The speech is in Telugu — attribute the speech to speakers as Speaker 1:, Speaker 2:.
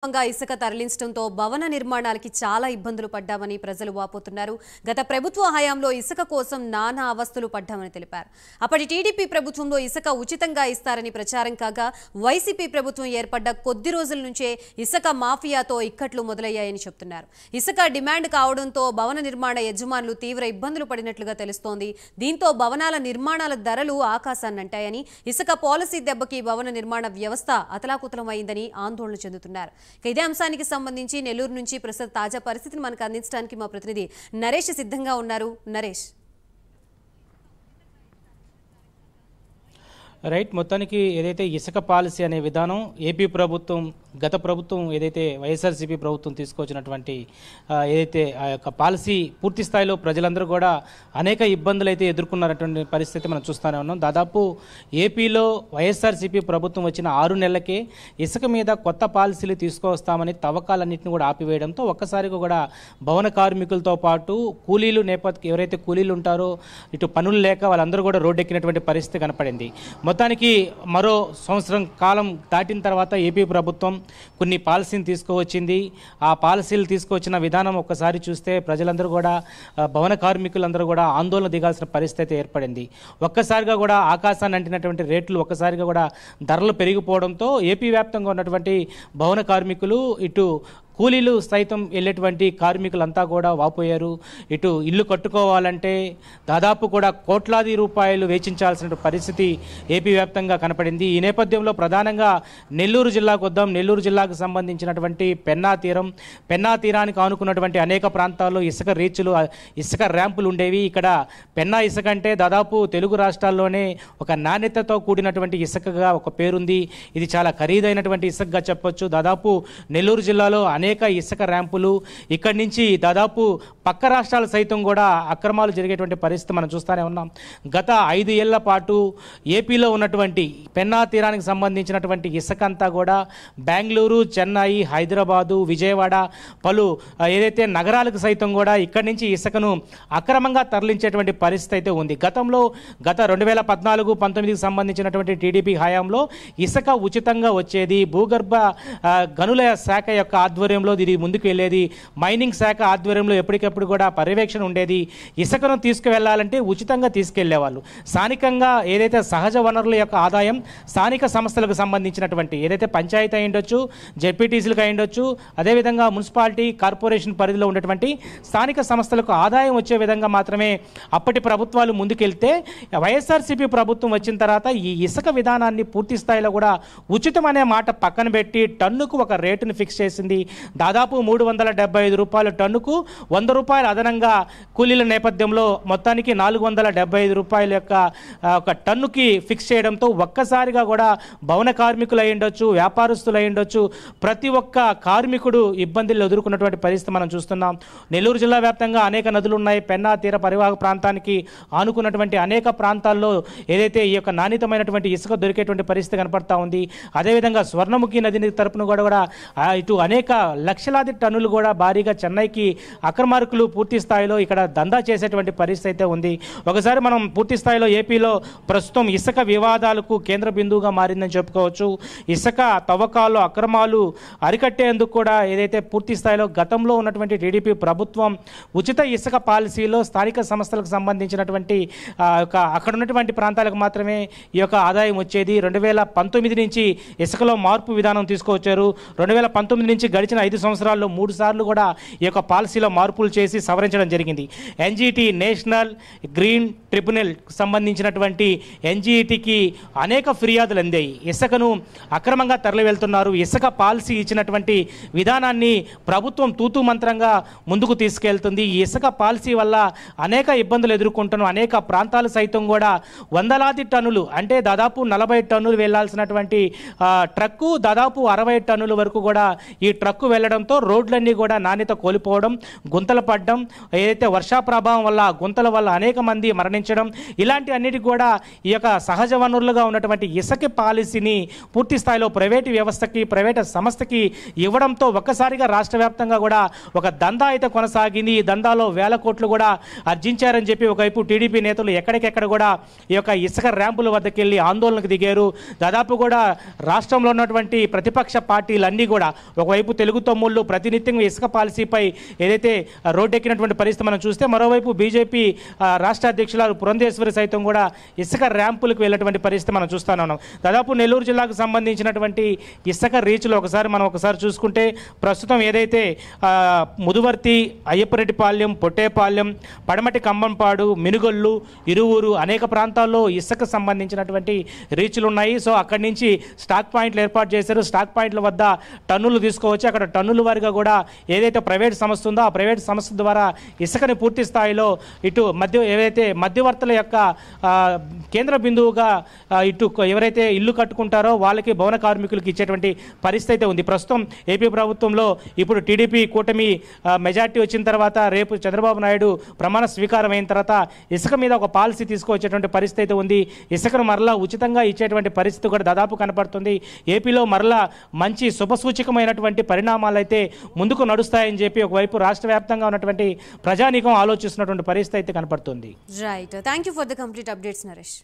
Speaker 1: ఇసుక తరలించడంతో భవన నిర్మాణాలకి చాలా ఇబ్బందులు పడ్డామని ప్రజలు వాపోతున్నారు. గత ప్రభుత్వ హయాంలో ఇసుక కోసం నానా అవస్థలు పడ్డామని తెలిపారు. అప్పటి టీడీపీ ప్రభుత్వంలో ఇసుక ఉచితంగా ఇస్తారని ప్రచారం కాగా వైసీపీ ప్రభుత్వం ఏర్పడ్డ కొద్ది రోజుల నుంచే ఇసుక మాఫియాతో ఇక్కట్లు మొదలయ్యాయని చెప్తున్నారు. ఇసుక డిమాండ్ కావడంతో భవన నిర్మాణ యజమానులు తీవ్ర ఇబ్బందులు పడినట్లుగా తెలుస్తోంది. దీంతో భవనాల నిర్మాణాల ధరలు ఆకాశాన్నంటాయని, ఇసుక పాలసీ దెబ్బకి భవన నిర్మాణ వ్యవస్థ అతలాకుతలమైందని ఆందోళన చెందుతున్నారు. ఇదే అంశానికి సంబంధించి నెల్లూరు నుంచి ప్రస్తుత తాజా పరిస్థితిని మనకు అందించడానికి మా ప్రతినిధి నరేష్ సిద్ధంగా ఉన్నారు. నరేష్,
Speaker 2: రైట్. మొత్తానికి ఏదైతే ఇసుక పాలసీ అనే విధానం ఏపీ ప్రభుత్వం గత ప్రభుత్వం ఏదైతే వైఎస్ఆర్సీపీ ప్రభుత్వం తీసుకొచ్చినటువంటి ఏదైతే ఆ యొక్క పాలసీ పూర్తి స్థాయిలో ప్రజలందరూ కూడా అనేక ఇబ్బందులు అయితే ఎదుర్కొన్నటువంటి పరిస్థితి మనం చూస్తూనే ఉన్నాం. దాదాపు ఏపీలో వైఎస్ఆర్సీపీ ప్రభుత్వం వచ్చిన 6 నెలలకే ఇసుక మీద కొత్త పాలసీలు తీసుకొస్తామని తవ్వకాలన్నింటినీ కూడా ఆపివేయడంతో ఒక్కసారిగా కూడా భవన కార్మికులతో పాటు కూలీలు ఎవరైతే కూలీలు ఉంటారో ఇటు పనులు లేక వాళ్ళందరూ కూడా రోడ్డెక్కినటువంటి పరిస్థితి కనపడింది. మొత్తానికి మరో సంవత్సరం కాలం దాటిన తర్వాత ఏపీ ప్రభుత్వం కొన్ని పాలసీని తీసుకువచ్చింది. ఆ పాలసీలు తీసుకువచ్చిన విధానం ఒక్కసారి చూస్తే ప్రజలందరూ కూడా భవన కార్మికులందరూ కూడా ఆందోళన దిగాల్సిన పరిస్థితి ఏర్పడింది. ఒక్కసారిగా కూడా ఆకాశాన్ని అంటినటువంటి రేట్లు ఒక్కసారిగా కూడా ధరలు పెరిగిపోవడంతో ఏపీ వ్యాప్తంగా ఉన్నటువంటి భవన కార్మికులు ఇటు కూలీలు సైతం వెళ్ళేటువంటి కార్మికులంతా కూడా వాపోయారు. ఇటు ఇల్లు కట్టుకోవాలంటే దాదాపు కూడా కోట్లాది రూపాయలు వెచ్చించాల్సిన పరిస్థితి ఏపీ వ్యాప్తంగా కనపడింది. ఈ నేపథ్యంలో ప్రధానంగా నెల్లూరు జిల్లాకు వద్దాం. నెల్లూరు జిల్లాకు సంబంధించినటువంటి పెన్నా తీరానికి ఆనుకున్నటువంటి అనేక ప్రాంతాల్లో ఇసుక రీచ్లు, ఇసుక ర్యాంపులు ఉండేవి. ఇక్కడ పెన్నా ఇసుక అంటే దాదాపు తెలుగు రాష్ట్రాల్లోనే ఒక నాణ్యతతో కూడినటువంటి ఇసుకగా ఒక పేరుంది. ఇది చాలా ఖరీదైనటువంటి ఇసుకగా చెప్పొచ్చు. దాదాపు నెల్లూరు జిల్లాలో అనేక ఇసుక ర్యాంపులు, ఇక్కడి నుంచి దాదాపు పక్క రాష్ట్రాలు సైతం కూడా అక్రమాలు జరిగేటువంటి పరిస్థితి మనం చూస్తూనే ఉన్నాం. గత 5 ఏళ్ల పాటు ఏపీలో ఉన్నటువంటి పెన్నా తీరానికి సంబంధించినటువంటి ఇసుక అంతా కూడా బెంగళూరు, చెన్నై, హైదరాబాదు, విజయవాడ పలు ఏదైతే నగరాలకు సైతం కూడా ఇక్కడి నుంచి ఇసుకను అక్రమంగా తరలించేటువంటి పరిస్థితి అయితే ఉంది. గత 2014-19కి సంబంధించినటువంటి టీడీపీ హయాంలో ఇసుక ఉచితంగా వచ్చేది. భూగర్భ గనుల శాఖ యొక్క ఆధ్వర్యంలో ఇది ముందుకు వెళ్ళేది. మైనింగ్ శాఖ ఆధ్వర్యంలో ఎప్పటికప్పుడు కూడా పర్యవేక్షణ ఉండేది. ఇసుకను తీసుకువెళ్లాలంటే ఉచితంగా తీసుకెళ్లేవాళ్ళు. స్థానికంగా ఏదైతే సహజ వనరుల యొక్క ఆదాయం స్థానిక సంస్థలకు సంబంధించినటువంటి ఏదైతే పంచాయతీ అయి ఉండొచ్చు, జెడ్పీటీసీలకు అయి ఉండొచ్చు, అదేవిధంగా మున్సిపాలిటీ కార్పొరేషన్ పరిధిలో ఉన్నటువంటి స్థానిక సంస్థలకు ఆదాయం వచ్చే విధంగా మాత్రమే అప్పటి ప్రభుత్వాలు ముందుకెళ్తే, వైఎస్ఆర్సీపీ ప్రభుత్వం వచ్చిన తర్వాత ఈ ఇసుక విధానాన్ని పూర్తి స్థాయిలో కూడా ఉచితం అనే మాట పక్కన పెట్టి టన్నుకు ఒక రేటును ఫిక్స్ చేసింది. దాదాపు 375 రూపాయల టన్నుకు 100 రూపాయలు అదనంగా కూలీల నేపథ్యంలో మొత్తానికి 475 రూపాయల యొక్క ఒక టన్నుకి ఫిక్స్ చేయడంతో ఒక్కసారిగా కూడా భవన కార్మికులు అయి ఉండొచ్చు, వ్యాపారస్తులు అయి ఉండొచ్చు, ప్రతి ఒక్క కార్మికుడు ఇబ్బందులు ఎదుర్కొన్నటువంటి పరిస్థితి మనం చూస్తున్నాం. నెల్లూరు జిల్లా వ్యాప్తంగా అనేక నదులు ఉన్నాయి. పెన్నా తీర పరివాహక ప్రాంతానికి ఆనుకున్నటువంటి అనేక ప్రాంతాల్లో ఏదైతే ఈ యొక్క నాణ్యతమైనటువంటి ఇసుక దొరికేటువంటి పరిస్థితి కనపడతా ఉంది. అదేవిధంగా స్వర్ణముఖి నది తరపున కూడా ఇటు అనేక లక్షలాది టన్నులు కూడా భారీగా చెన్నైకి అక్రమార్కులు పూర్తి స్థాయిలో ఇక్కడ దందా చేసేటువంటి పరిస్థితి అయితే ఉంది. ఒకసారి మనం పూర్తి స్థాయిలో ఏపీలో ప్రస్తుతం ఇసుక వివాదాలకు కేంద్ర బిందువుగా మారిందని చెప్పుకోవచ్చు. ఇసుక తవ్వకాలు, అక్రమాలు అరికట్టేందుకు కూడా ఏదైతే పూర్తి స్థాయిలో గతంలో ఉన్నటువంటి టీడీపీ ప్రభుత్వం ఉచిత ఇసుక పాలసీలో స్థానిక సంస్థలకు సంబంధించినటువంటి అక్కడ ఉన్నటువంటి ప్రాంతాలకు మాత్రమే ఈ యొక్క ఆదాయం వచ్చేది. 2019 నుంచి ఇసుకలో మార్పు విధానం తీసుకువచ్చారు. 2019 నుంచి గడిచిన 5 సంవత్సరాల్లో 3 సార్లు కూడా ఈ యొక్క పాలసీలో మార్పులు చేసి సవరించడం జరిగింది. ఎన్జీటీ, నేషనల్ గ్రీన్ ట్రిబ్యునల్ సంబంధించినటువంటి ఎన్జీటీకి అనేక ఫిర్యాదులు అందాయి. ఇసుకను అక్రమంగా తరలి వెళ్తున్నారు. ఇసుక పాలసీ ఇచ్చినటువంటి విధానాన్ని ప్రభుత్వం తూతూ మంత్రంగా ముందుకు తీసుకెళ్తుంది. ఈ ఇసుక పాలసీ వల్ల అనేక ఇబ్బందులు ఎదుర్కొంటున్న అనేక ప్రాంతాలు సైతం కూడా వందలాది టన్నులు అంటే దాదాపు 40 టన్నులు వెళ్లాల్సినటువంటి ట్రక్కు దాదాపు 60 టన్నుల వరకు కూడా ఈ ట్రక్కు వెళ్లడంతో రోడ్లన్నీ కూడా నాణ్యత కోల్పోవడం, గుంతలు పడడం, ఏదైతే వర్షా ప్రభావం వల్ల గుంతల వల్ల అనేక మంది మరణించడం, ఇలాంటి అన్నిటికీ కూడా ఈ యొక్క సహజ వనరులుగా ఉన్నటువంటి ఇసుక పాలసీని పూర్తి స్థాయిలో ప్రైవేటు వ్యవస్థకి, ప్రైవేటు సంస్థకి ఇవ్వడంతో ఒక్కసారిగా రాష్ట్ర వ్యాప్తంగా కూడా ఒక దందా అయితే కొనసాగింది. ఈ దందాలో వేల కోట్లు కూడా ఆర్జించారని చెప్పి ఒకవైపు టీడీపీ నేతలు ఎక్కడికెక్కడ కూడా ఈ యొక్క ఇసుక ర్యాంపుల వద్దకు వెళ్ళి ఆందోళనకు దిగారు. దాదాపు కూడా రాష్ట్రంలో ఉన్నటువంటి ప్రతిపక్ష పార్టీలన్నీ కూడా ఒకవైపు తెలుగు తమ్ముళ్ళు ప్రతినిత్యం ఇసుక పాలసీపై ఏదైతే రోడ్డెక్కినటువంటి పరిస్థితి మనం చూస్తే, మరోవైపు బీజేపీ రాష్ట్ర అధ్యక్షులు పురంధేశ్వరి సైతం కూడా ఇసుక ర్యాంపులకు వెళ్ళేటువంటి పరిస్థితి మనం చూస్తూనే ఉన్నాం. దాదాపు నెల్లూరు జిల్లాకు సంబంధించినటువంటి ఇసుక రీచ్లో ఒకసారి చూసుకుంటే ప్రస్తుతం ఏదైతే ముదువర్తి, అయ్యప్పరెడ్డిపాలెం, పొట్టేపాలెం, పడమటి కంబంపాడు, మినుగొల్లు, ఇరువురు అనేక ప్రాంతాల్లో ఇసుక సంబంధించినటువంటి రీచ్లు ఉన్నాయి. సో అక్కడి నుంచి స్టాక్ పాయింట్లు ఏర్పాటు చేశారు. స్టాక్ పాయింట్ల వద్ద టన్నులు తీసుకోవచ్చు. అక్కడ టన్నుల వారిగా కూడా ఏదైతే ప్రైవేట్ సంస్థ ఉందో ఆ ప్రైవేట్ సంస్థ ద్వారా ఇసుకని పూర్తి స్థాయిలో ఇటు ఏవైతే మధ్యవర్తుల యొక్క కేంద్ర బిందువుగా ఇటు ఎవరైతే ఇల్లు కట్టుకుంటారో వాళ్ళకి భవన కార్మికులకు ఇచ్చేటువంటి పరిస్థితి అయితే ఉంది. ప్రస్తుతం ఏపీ ప్రభుత్వంలో ఇప్పుడు టీడీపీ కూటమి మెజార్టీ వచ్చిన తర్వాత రేపు చంద్రబాబు నాయుడు ప్రమాణ స్వీకారం అయిన తర్వాత ఇసుక మీద ఒక పాలసీ తీసుకువచ్చేటువంటి పరిస్థితి అయితే ఉంది. ఇసుకను మరలా ఉచితంగా ఇచ్చేటువంటి పరిస్థితి కూడా దాదాపు కనపడుతుంది. ఏపీలో మరలా మంచి శుభసూచకమైనటువంటి పరిణామాలు అయితే ముందుకు నడుస్తాయని చెప్పి ఒకవైపు రాష్ట్ర వ్యాప్తంగా ఉన్నటువంటి ప్రజానీకం ఆలోచిస్తున్నటువంటి పరిస్థితి అయితే కనపడుతుంది.
Speaker 1: Right, thank you for the complete updates Naresh.